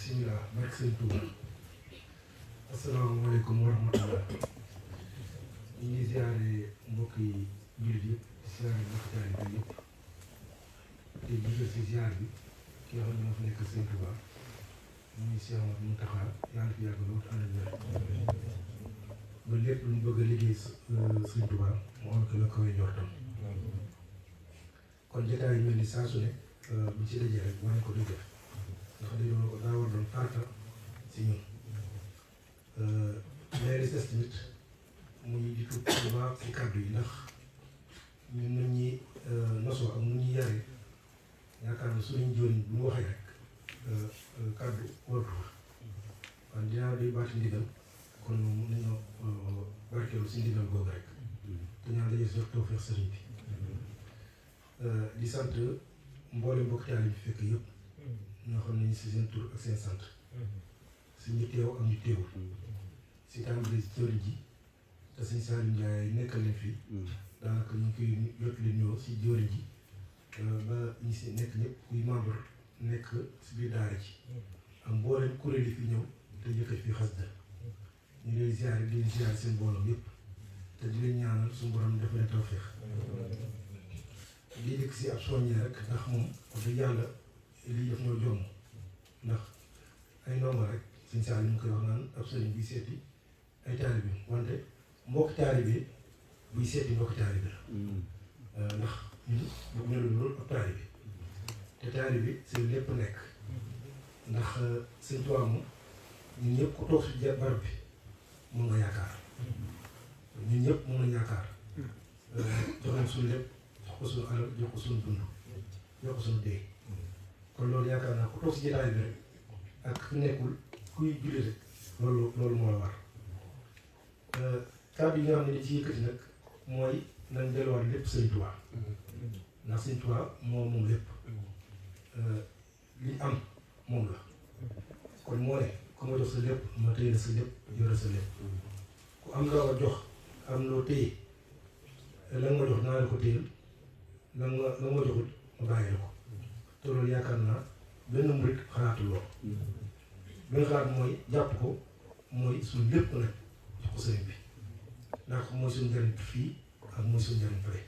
bisimilah barke sëñ Touba asalaamaaleykum wa rahmatulah ñu ngi ziare mbokki jullit yëpp ziare mbokki taalibe yëpp te jiital si ziar bi ki nga xam ne moo fi nekk sëñ Touba muy Cheikh Amadou Mountakha yàlla fi yàgg lool ànd ak ba lépp lu ñu bëgg a liggéey sëñ Touba mu am ko la koy njortam kon jotaay yu mel ni saa su ne bu ci dajee rek war nañ ko di def ndax dañoo daa war doon farata si ñun mais li des tamit muy di tudd bu baax si kàddu yi ndax ñun nit ñi nosoo ak nu ñuy yaree yaakaar na suñu jëriñ bu ñu waxee rek kàddu waratu wax waaye dinaa doy baati ndigal kon mun nañoo barkeelu si ndigal googu rek te ñaan daje si tawfeex sëriñ bi di sant mboolem mbokk taal yi fi fekk yëpp ñoo xam ne ñu si seen tur ak seen sant si ñu teew ak ñu teewul si tàmbali si jëriñ ji te sëñ Saliou Ndiaye nekkal leen fii daanaka ñu ngi koy jot leen ñëw si jëriñ ji ba ñi si nekk ñëpp kuy membre nekk si biir daara ji ak mboolem kuréel yi fi ñëw te yëkkat fi xasida ñu lay ziare di leen ziare seen mbooloo yëpp te di leen ñaanal suñu borom def leen tawfeex lii dëkk si ab soññee rek ndax moom wax dëgg yàlla lii def ñoo jomm ndax ay ndongo rek sëñ Saliou ñu koy wax naan ab sëriñ buy seeti ay taalibe wante mbokki taalibe buy seeti mbokki taalibe la ndax ñun bëgg na loolu ab taalibe te taalibe seen lépp nekk ndax sëñ Tuubaa moom ñun ñëpp ku toog si barab bi mun nga yaakaar ñun ñëpp mun nañ yaakaar jox nañ suñu lépp jox ko suñu alal jox ko suñu dund jox ko suñu dee kon loolu yaakaar naa ku toog si jotaay bi rek ak ku nekkul kuy julli rek loolu moo la war kàddu yi nga xam ne di ci yëkkati nag mooy nañ delluwaat lépp sëñ Tuubaa ndax sëñ Tuubaa moom lépp li am moom la kon moo ne ku ma jox sa lépp ma téye la sa lépp yore sa lépp ku am loo ma jox am loo téye la nga ma jox naa la ko téyel la nga ma joxut ma bàyyi la ko te loolu yaakaar naa benn murit xalaatul lool benn xalaat mooy jàpp ko mooy suñu lépp nag jox ko sëriñ bi ndax mooy suñu njëriñ fii ak mooy suñu njëriñ fële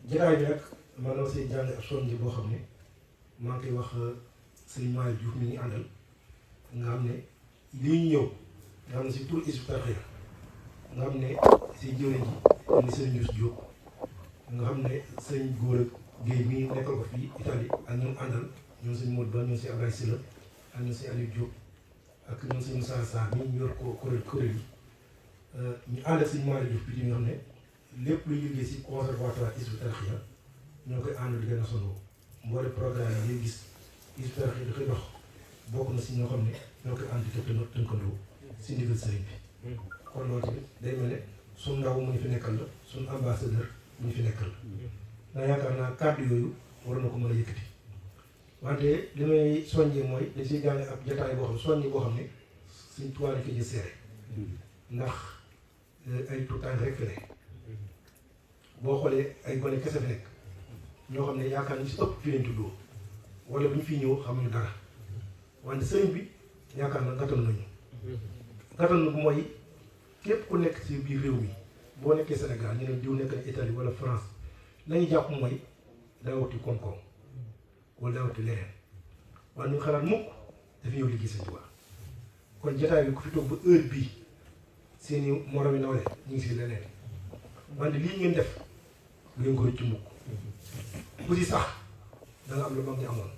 jotaay bi nag maanaam say jàng ak soññi boo xam ne maa ngi koy wax sëriñ Malick Diouf mi ngi àndal nga xam ne lii ñu ñëw nga xam ne si tur Hizbut Tarqiyyah nga xam ne si jëriñ ji ni sëriñ Youssou Diop nga xam ne sëriñ Gora Guèye mii nekkal ko fii Italie ak ñoom àndal ñoom sëñ Modou Ba ñoom si Ablaye Sylla ak ñoom si Aliou Diop ak ñoom sëñ Moussa Sarr mii ñu yor ko kuréel yi ñu ànd ak sëñ Malick Diouf bi nga xam ne lépp luy liggéey si conservatoire Hizbut Tarqiyyah ñoo koy ànd di gën a sonoo mboole programme yi ngay gis Hizbut Tarqiyyah da koy dox bokk na si ñoo xam ne ñoo koy ànd di tënkandoo si ndigal sëriñ bi kon loolu tamit day mel ne suñu ndaw mu ñu fi nekkal la suñu ambassadeur mu ñu fi nekkal la ndax yaakaar naa kàddu yooyu war na ko mën a yëkkati wante li may soññee mooy dañ siy jàng ab jotaay boo xam soññi boo xam ne suñ tubaab yi fi ñu seere ndax ay tuutànk rek fi ne boo xoolee ay gone kese fi nekk ñoo xam ne yaakaar ñu si ëpp fi leen tuddoo wala bu ñu fi ñëw xamuñu dara wante sëriñ bi yaakaar na gàttal nañu gàttal na bu mooy képp ku nekk ci biir réew mi boo nekkee Sénégal ñu ne diw nekk na Italie wala France la ñuy jàpp mooy daa wuti koom-koom wala daa wuti leneen waaye ñu xalaat mukk dafa ñëw liggéey Sëñ Tuubaa kon jotaay bi ku fi toog ba heure bii seeni morom yi nawle ñu ngi si leneen wante lii ngeen def bu ngeen ko rëcc mukk ku si sax da nga am lu mag ñi amoon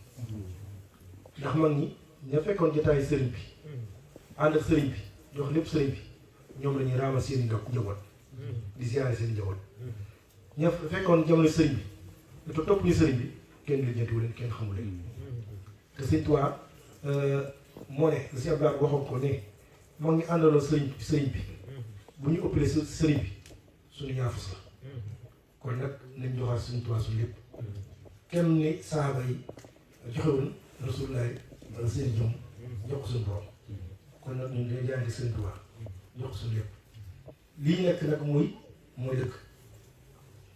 ndax mag ñi ña fekkoon jotaayu sëriñ bi ànd ak sëriñ bi jox lépp sëriñ bi ñoom la ñuy raamal seen i njaboot di ziare seen i njaboot ña fekkoon jamono sëriñ bi te topp ñu sëriñ bi kenn lijjantiwu leen kenn xamu leen te Sëñ Tuubaa moo ne si Abdoulaye waxoon ko ne mag ñi àndaloon sëriñ bi bu ñu ëppalee sëriñ bi suñu ñaafus la kon nag nañ joxaat Sëñ Tuubaa suñu lépp kenn ni saaba yi joxewul Rasulullaay wala seen jom jox ko suñu borom kon nag ñun dañuy jaay Sëñ Tuubaa jox ko suñu lépp lii nekk nag mooy dëkk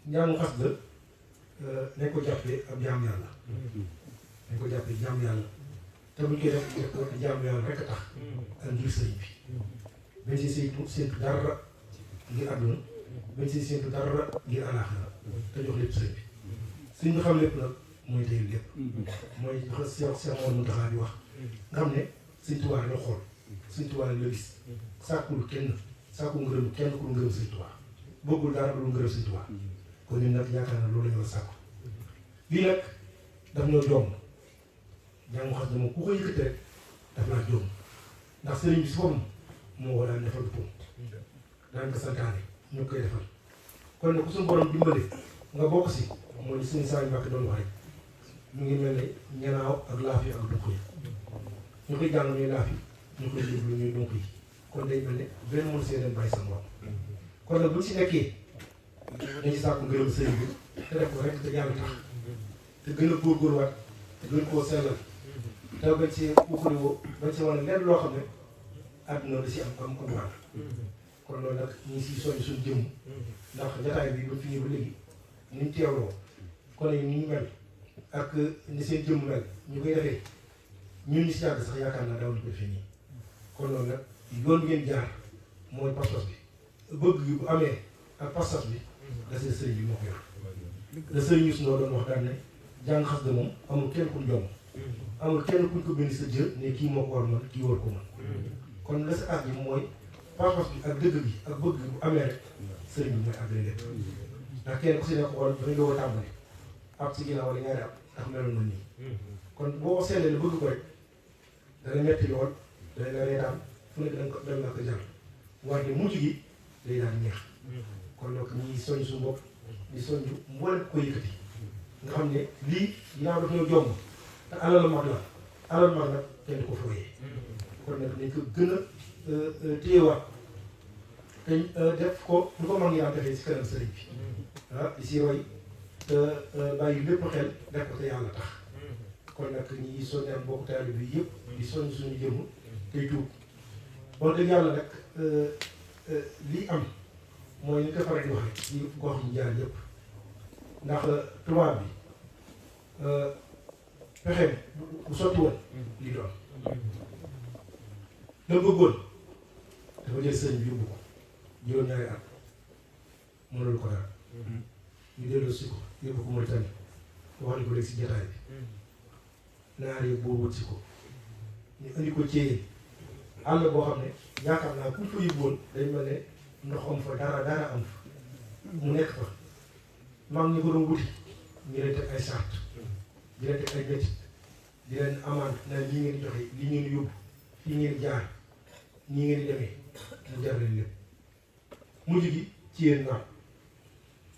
ñaanu xas la nañ ko jàppee ab jaam yàlla nañ ko jàppee jaam yàlla te buñ koy def ko di jaamu yàlla rek a tax ak ngir sëriñ bi bañ si séentu dara ngir àdduna bañ si séentu dara ngir àllaaxira te jox lépp sëriñ bi sëriñ bi xam lépp nag mooy tey lépp mooy jox Seex Mamadu Muntaxa di wax nga xam ne Sëriñ Tuubaa la xool Sëriñ Tuubaa la gis sàkkul kenn sàkkul ngërëm kenn ku ngërëm Sëriñ Tuubaa bëggul dara lu ngërëm Sëriñ Tuubaa kon ñun nag yaakaar naa loolu la ñu war a sàkku lii nag daf ñoo jomb jàngu xas dama ku ko yëkkati rek daf laa jomb ndax sëriñ bi si boppam moo ko daan defal boppam daan ko santaane ñu koy defal kon ne ku suñu borom dimbale nga bokk si mooy suñu saa yu Mbàkke doon wax rek mu ngi mel ne ñanaaw ak laaf yi ak dunq yi ñu koy jàng ñuy laaf yi ñu koy déglu ñuy dunq yi kon day mel ne benn mën see dem bàyyi sa morom kon nag buñ si nekkee dañ ci sàkku ngërëm sëriñ bi te def ko rek te yàlla tax te gën a góorgóorluwaat te gën koo sellal te bañ ci ukkuliwoo bañ ci wane lenn loo xam ne àdduna da si am wàll kon loolu nag ñu ngi siy soññ suñu jëmm ndax jataay bi ba fi ñëw ba léegi ni ñu teewloo kon ni ñu mel ak ni seen jëmm mel ñu koy defee ñun ñu si yàgg sax yaakaar naa daaw ñu ko defee nii kon loolu nag yoon ngeen jaar mooy pas-pas bi bëgg gi bu amee ak pas-pas bi da seen sëriñ bi moo ko yor da sëriñ ñu suñoo doon wax daan ne jàng xas de moom amul kenn kuñ jom amul kenn kuñ ko bind sa jë ne kii moo ko war man kii war ko man kon la sa at bi mooy pas-pas bi ak dëgg bi ak bëgg bi bu amee rek sëriñ bi mooy àggale lépp ndax kenn ku si nekk xool dafay doog a tàmbali ab si ginnaaw wala ñaari ab ndax meloon na nii kon boo ko seetlee la bëgg ko rek dana metti lool dana la reetaan fu nekk danga ko dal nga ko jar wante mujj gi day daan neex kon donc ñi soñ suñu bopp di soññ mboolem ko yëkkati nga xam ne lii ginnaaw daf ñoo jomb te alal mag la alal mag nag kenn ko fooyee kon nag nañ ko gën a téyewaat te def ko lu ko mag ñi daan defee si kanam sëriñ bi di si roy te bàyyi lépp xel def ko te yàlla tax kon nag ñi soññaan bokk taali bi yëpp di soññ suñu jëmm tey tuub wax dëgg yàlla nag lii am mooy ni ko faral di waxee ci gox yi jaar yëpp ndax tubaab bi pexeem bu sotti woon lii doon la bëggoon dafa jël sëñ bi yóbbu ko juróom-ñaari at mënul ko dara ñu delloo si ko yóbbu ko Mauritanie wax ni ko léegi si jotaay bi naar yi buur wut si ko ñu indi ko Thièyeen àll boo xam ne yaakaar naa ku fa yóbbu woon day mel ne ndox am fa dara am fa mu nekk fa mag ñi ko doon wuti ñu leen teg ay sart di leen teg ay métit di leen amaan na lii ngeen di joxe lii ngeen di yóbbu fii ngeen di jaar ñii ngeen di demee mu jar leen lépp mujj gi ci yéen naam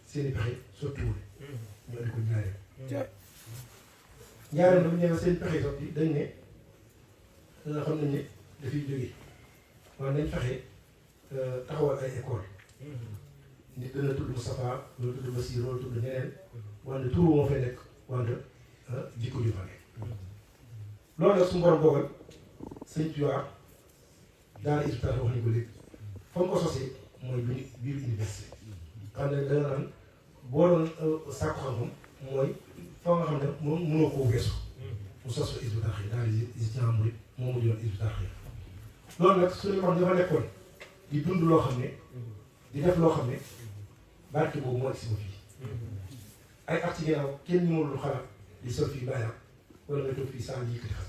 seen i pexe sottiwul ñoo di ko ñaareel ñaareel dafa ñëw seen pexe sotti dañ ne xam nañ ne dafay jógee waaye nañ fexe taxawal ay école nit dana tudd Moustapha loolu tudd Bassirou loolu tudd ñeneen wante turu moo fay nekk wante jikko ju fa nekk loolu nag suñu borom dogal sëñ Tuubaa daara Hizbut Tarqiyyah wax nañu ko léegi fa mu ko sosee mooy biir université xam ne danga naan boo doon sàkku xam-xam mooy fa nga xam ne moom mënoo koo weesu mu sos fa Hizbut Tarqiyyah daara Hizbut Murid moo mujj yoon Hizbut Tarqiyyah loolu nag suñu mag dafa nekkoon di dund loo xam ne di def loo xam ne barke boobu moo egsi ba fii ay at ci ginnaaw kenn ñu mënul xalaat di sol fii bàyyi wala nga toog fii saa yi yëkkati xas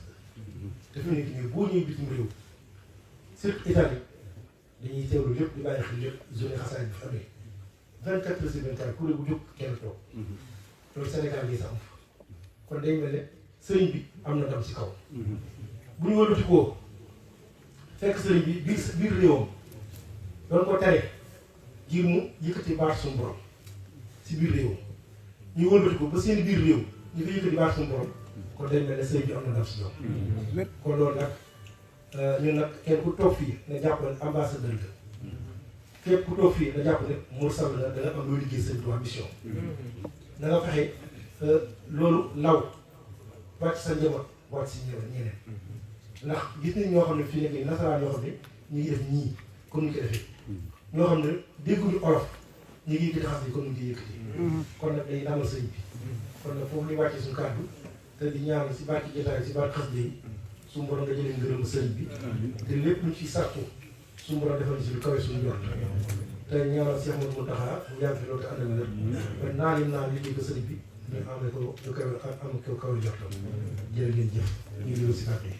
dafa nekk nii boo ñëwee bitim réew surtout Italie dañuy teewlu lépp di bàyyi xel lépp journée xasaay bi fi amee 24 heures sur 24 kuréel bu jóg kenn toog loolu Sénégal gi sax am fa kon day mel ne sëriñ bi am na ndam si kaw bu ñu wëlbati koo fekk sëriñ bi biir réewam doon ko tere ngir mu yëkkati baat suñu borom si biir réewam ñu wëlbati ko ba seen biir réew ñu ko yëkkati baat suñu borom kon day mel ne sëriñ bi am na ndam si ñoom kon loolu nag ñun nag kenn ku toog fii na jàpp ne ambassadeur la képp ku toog fii na jàpp ne mursal la da nga am loo liggéey seen tubaab mission na nga fexe loolu law wàcc sa njaboot wàcc si ñeneen ndax gis nañ ñoo xam ne fii nekk nasaraan yoo xam ne ñu ngi def ñii comme ni ko defee ñoo xam ne dégguñu olof ñu ngi yëkkati xas yi comme ni ñu koy yëkkati kon nag day damal sëñ bi kon nag foofu ñu wàccee suñu kàddu te di ñaan si barki jotaay si barki xas yi suñu borom nga jëlee ngërëm sëriñ bi te lépp lu ci sàkku suñu borom defal ci lu kawe suñu jot te ñaanal Cheikh Modou Mountakha mu yàgg fi loolu te ànd ak wér ba naan li ko sëriñ bi ñu amee ko lu kawe am ko kawe jot jërë ngeen jëf ñu ngi si kàddu yi.